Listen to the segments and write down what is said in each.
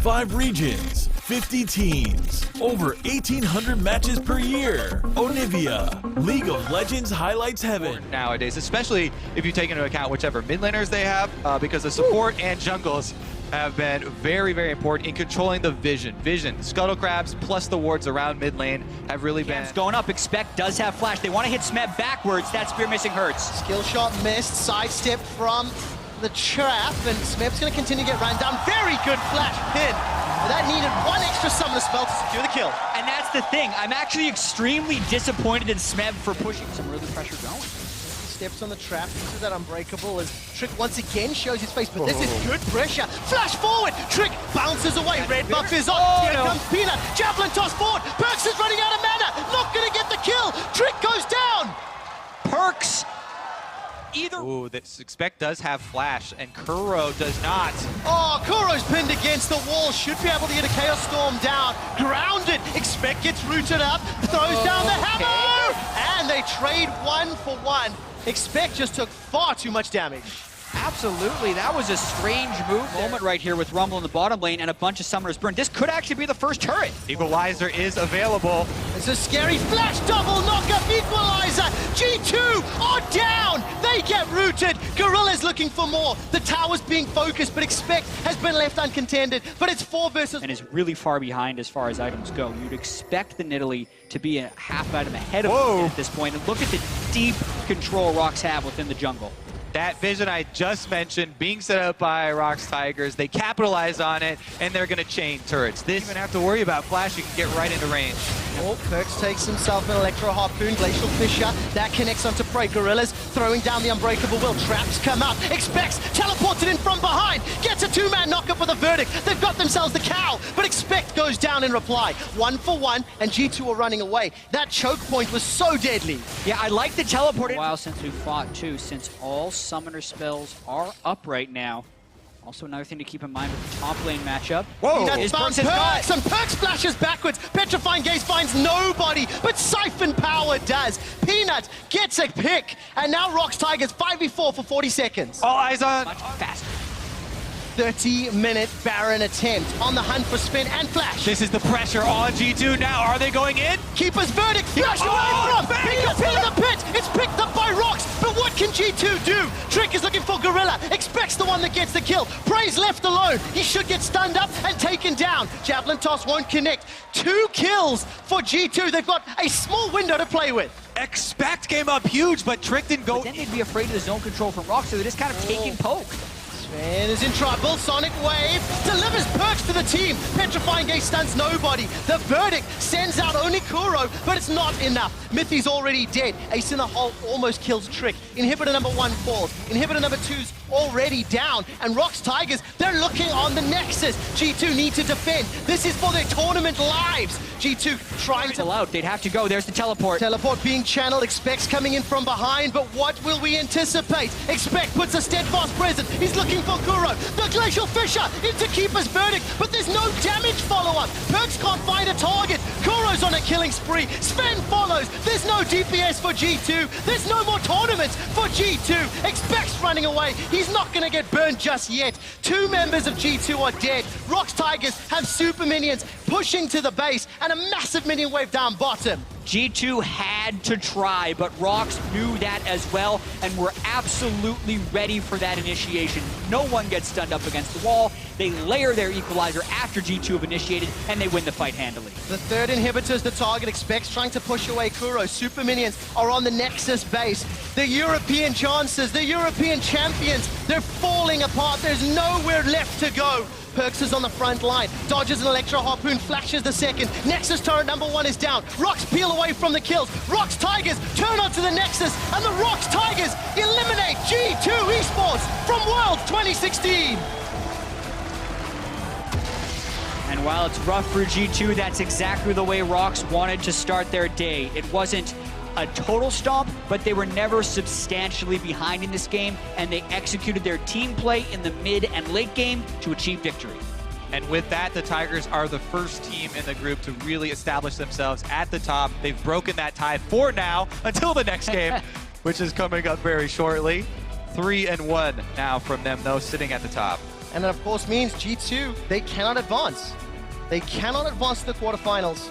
5 regions, 50 teams, over 1,800 matches per year. Onivia, League of Legends highlights heaven. Nowadays, especially if you take into account whichever mid laners they have, because the support and jungles have been very, very important in controlling the vision. Scuttle Crabs plus the wards around mid lane have really been... Going up, Expect does have flash. They want to hit Smeb backwards. That spear missing hurts. Skill shot missed, sidestep from the trap, and Smeb's going to continue to get ran down. Very good flash pin. That needed one extra summoner spell to secure the kill. And that's the thing. I'm actually extremely disappointed in Smeb for pushing some really pressure going. Steps on the trap, uses that unbreakable as Trick once again shows his face, but this is good pressure. Flash forward, Trick bounces away, red buff is on, here comes Peanut, javelin toss forward, Perks is running out of mana, not gonna get the kill, Trick goes down! Perks, Ooh, this Expect does have flash, and Kuro does not. Oh, Kuro's pinned against the wall, should be able to get a Chaos Storm down, grounded, Expect gets rooted up, throws down the hammer, and they trade 1 for 1. Expect just took far too much damage. absolutely. That was a strange move. Moment right here with Rumble in the bottom lane and a bunch of summoners burned. This could actually be the first turret. Equalizer is available. It's a scary flash double knock-up equalizer. G2 are down. They get rooted. Gorilla's looking for more. The tower's being focused, but Expect has been left uncontended. But it's 4 versus... And is really far behind as far as items go. You'd expect the Nidalee to be a half item ahead of them at this point. And look at the deep control ROX have within the jungle. That vision I just mentioned being set up by ROX Tigers, they capitalize on it, and they're going to chain turrets. This, you don't even have to worry about flash, you can get right into range. Oh, Perks takes himself an Electro Harpoon, Glacial Fissure, that connects onto prey. Gorillas throwing down the Unbreakable Will, traps come out, Expects, teleported in from behind, gets a 2-man knockup with a verdict. They've got themselves the cow, but Expect goes down in reply. 1 for 1, and G2 are running away. That choke point was so deadly. Yeah, I like the teleport. A while since we fought too, since all summoner spells are up right now. Also another thing to keep in mind with the top lane matchup. Whoa! Is Perks and Perks flashes backwards. Petrifying Gaze finds nobody, but Siphon Power does. Peanut gets a pick, and now ROX Tigers 5v4 for 40 seconds. All eyes on. Much faster. 30-minute Baron attempt on the hunt for spin and flash. This is the pressure on G2 now. Are they going in? Keeper's verdict, flash away from! Peanut in the pit! It's picked up by ROX, but what can G2 do? Trick is looking for Gorilla, Expects the one that gets the kill. Prey's left alone. He should get stunned up and taken down. Javelin toss won't connect. 2 kills for G2. They've got a small window to play with. Expect came up huge, but Trick didn't go. But then they'd be afraid of the zone control from ROX, so they're just kind of taking poke. Sven is in trouble. Sonic Wave delivers Perks to the team. Petrifying Gaze stuns nobody. The verdict sends out only Kuro, but it's not enough. Mithy's already dead. Ace in the hole almost kills Trick. Inhibitor number 1 falls. Inhibitor number 2's already down. And ROX Tigers, they're looking on the Nexus. G2 need to defend. This is for their tournament lives. G2 trying to... out. They'd have to go. There's the teleport. Teleport being channeled. Expects coming in from behind, but what will we anticipate? Expect puts a steadfast presence. He's looking for Kuro. The Glacial Fissure into Keeper's verdict, but there's no damage follow-up. Perks can't find a target. Kuro's on a killing spree. Sven follows. There's no DPS for G2. There's no more tournaments for G2. Expects running away. He's not going to get burned just yet. 2 members of G2 are dead. ROX Tigers have super minions pushing to the base and a massive minion wave down bottom. G2 had to try, but ROX knew that as well and were absolutely ready for that initiation. No one gets stunned up against the wall. They layer their equalizer after G2 have initiated, and they win the fight handily. The 3rd inhibitor is the target. Expects trying to push away Kuro. Super minions are on the Nexus base. The European chances, the European champions, they're falling apart. There's nowhere left to go. Perks is on the front line, dodges an Electro Harpoon, flashes the second. Nexus turret number 1 is down. ROX peel away from the kills. ROX Tigers turn onto the Nexus, and the ROX Tigers eliminate G2 Esports from Worlds 2016. And while it's rough for G2, that's exactly the way ROX wanted to start their day. It wasn't a total stomp, but they were never substantially behind in this game, and they executed their team play in the mid and late game to achieve victory. And with that, the Tigers are the first team in the group to really establish themselves at the top. They've broken that tie for now until the next game, which is coming up very shortly. 3-1 now from them, though, sitting at the top. And that, of course, means G2, they cannot advance. They cannot advance to the quarterfinals.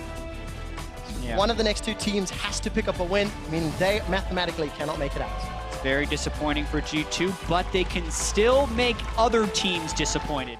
Yeah. One of the next two teams has to pick up a win, meaning they mathematically cannot make it out. Very disappointing for G2, but they can still make other teams disappointed.